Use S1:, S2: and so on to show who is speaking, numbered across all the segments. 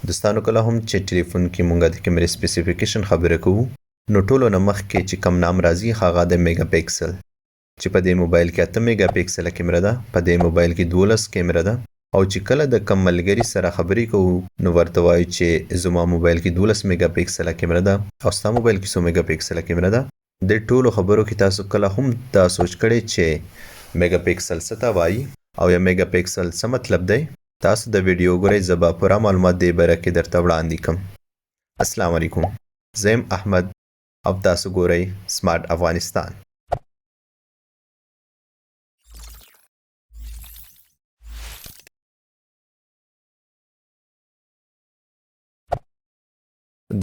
S1: دوستانو کله هم چې ټلیفون کې مونږه د کیمرې سپیسیفیکیشن خبره کوو نو ټولو نه مخکې چې کم نام راځي هغه د میګا پکسل چې په دې موبایل کې 8 میګا پکسل کیمره ده په دې موبایل کې 12 کیمره ده او چې کله د کم ملګری سره خبرې کوو نو ورته وایي چې زما موبایل کې 12 میګا پکسل کیمره ده او ستا موبایل کې 100 میګا پکسل کیمره ده د ټولو خبرو کې تاسو کله هم دا سوچ کړئ چې میګا پکسل څه ته وایي او یا میګا پکسل څه مطلب دی تاسو د ویډیو ګورئ زبا پوره معلومات دې باره کې درته وړاندې کوم السلام علیکم زم احمد او تاسو ګورئ سمارټ افغانستان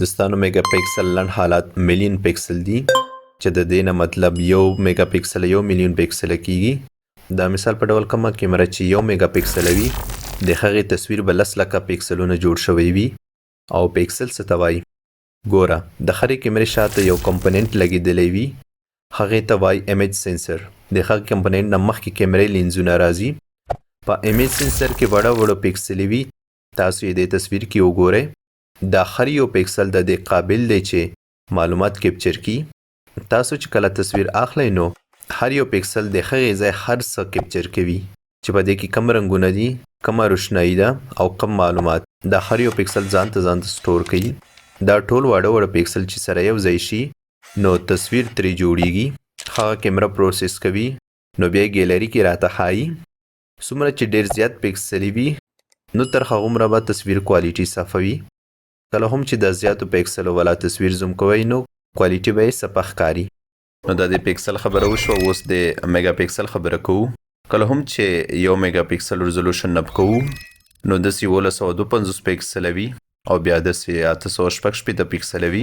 S1: دوستانو میګا پکسل لنډ حالات ملین پکسل دي چې د دې نه مطلب 1 میګا پکسل 1 ملیون پکسل کیږي دا مثال په ډول کومه کیمره چې 1 میګا پکسل وي د هغې تصویر به 10 لکه پکسلونه جوړ شوی وي او پکسل څه ته وایي ګوره د هرې کیمرې شاته یو کمپوننټ لګېدلی وي هغې ته وایي امیج سینسر د هغه کمپوننټ نه مخکې کیمرې لینزونه راځي په امیج سینسر کې وړه وړه پکسلې وي تاسو یې د تصویر کې وګورئ دا هر یو پکسل د دې قابل دی چې معلومات کیپچر کړي تاسو چې کله تصویر اخلئ نو هر یو پکسل د هغې ځای هر څه کیپچر کوي چې په دې کې کم رنګونه دي کمه روشنایي ده او کم معلومات دا هر یو پکسل ځان ته سټور کوي دا ټول واړه واړه پکسل چې سره یو ځای شي نو تصویر ترې جوړیږي هغه کیمره پروسس کوي نو بیا ګیلري کې راته ښایي څومره چې ډېر زیات پکسلې وي نو تر هغومره به تصویر کوالټي صفه وي کله هم چې د زیاتو پکسلو والا تصویر زوم کوئ نو کوالټي به یې صفه ښکاري نو دا د پکسل خبره وشوه اوس د میګا پکسل خبره کوو کله هم چې 1 میګا پکسل ریزولوشن نب کوو نو داسې 1252 پکسله وي او بیا داسې 866 پکسله وي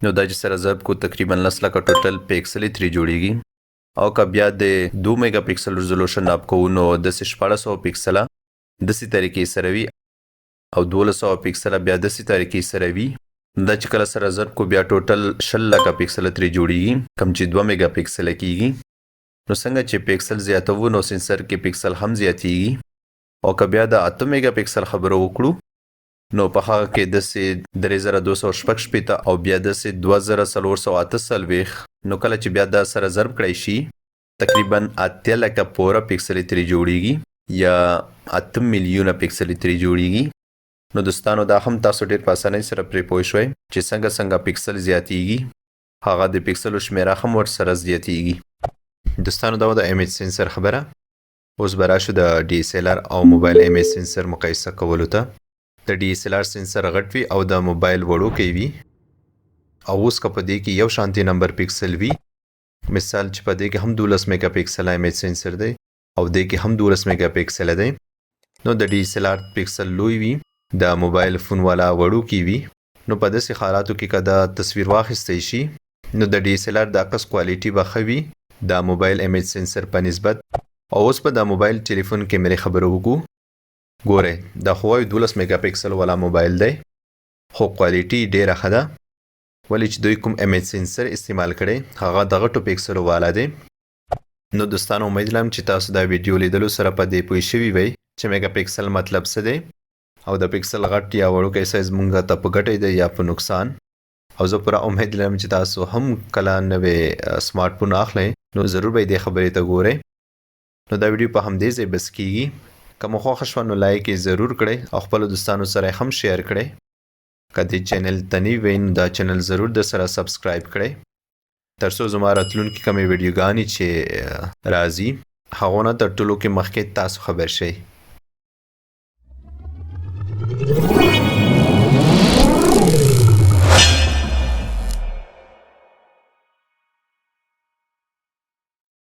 S1: نو دا چې سره ضرب کو تقریبا 10 لکه ټوټل پکسلې ترې جوړیږي او که بیا د 2 میګا پکسل ریزولوشن نب کوو نو داسې 1400 پکسله داسې طریقې سره وي او 1200 پکسله بیا داسې طریقې سره وي دا چې کله سره ضرب کو بیا ټوټل 16 لکه پکسله ترې جوړیږي کم چې 2 میګا پکسله کیږي نو څنګه چې پکسل زیاتوو نو سنسر کې پکسل هم زیاتیږي او که بیا د 8 میګا پکسل خبره وکړو نو په هغه کې داسې 3266 او بیا داسې 2448 نو کله چې بیا دا سره ضرب کړی شي تقریبا 8 لکه پوره پکسلې ترې جوړیږي یا 8 میلیونه پکسلې ترې جوړیږي نو دوستانو دا هم تاسو ډېر په اسانۍ سره پرې پوه شوئ چې څنګه پکسل زیاتیږي هغه د پکسلو شمیره هم ورسره زیاتیږي دوستانو دا و د امیج سینسر خبره اوس به راشو د DSLR او موبایل امیج سینسر مقایسه کولو ته د DSLR سینسر غټ وي او د موبایل وړوکی وي او اوس که په دې کې یو شانتي نمبر پکسل وي مثال چې په دې کې هم 12 میګا پکسل امیج سینسر دی او دې کې هم 12 میګا پکسل دی نو د DSLR پکسل لوی وي د موبایل فون والا وړوکی وي نو په داسې حالاتو کې که دا تصویر واخیستی شي نو د DSLR د عکس کوالټي به ښه وي د موبایل امیج سینسر په نسبت او اوس په د موبایل ټلیفون کیمرې خبره وکړو ګورئ دا خو وایو 12 میګا پکسل والا موبایل دی خو کوالټي ډېره ښه ده ولې چې دوی کوم امیج سینسر استعمال کړی هغه د غټو پکسلو والا دی نو دوستانو امید لرم چې تاسو دا ویډیو لیدلو سره په دې پوه شوي وئ چې میګا پکسل مطلب څه دی او د پکسل غټ یا وړوکی سایز مونږ ته په ګټی دی یا په نقصان او زه پوره امید لرم چې تاسو هم کله نوې سمارټ فون اخلئ نو ضرور به دې خبرې ته ګورئ نو دا ویډیو په همدې ځای بس کیږي که مو خوښه شوه نو لایک یې ضرور کړئ او خپلو دوستانو سره هم شیر کړئ که دې چینل ته نوي وئ نو دا چینل ضرور د سره سبسکرایب کړئ تر څو زما راتلونکي کومې ویډیوګانې چې راځي هغو نه تر ټولو کې مخکې تاسو خبر شئ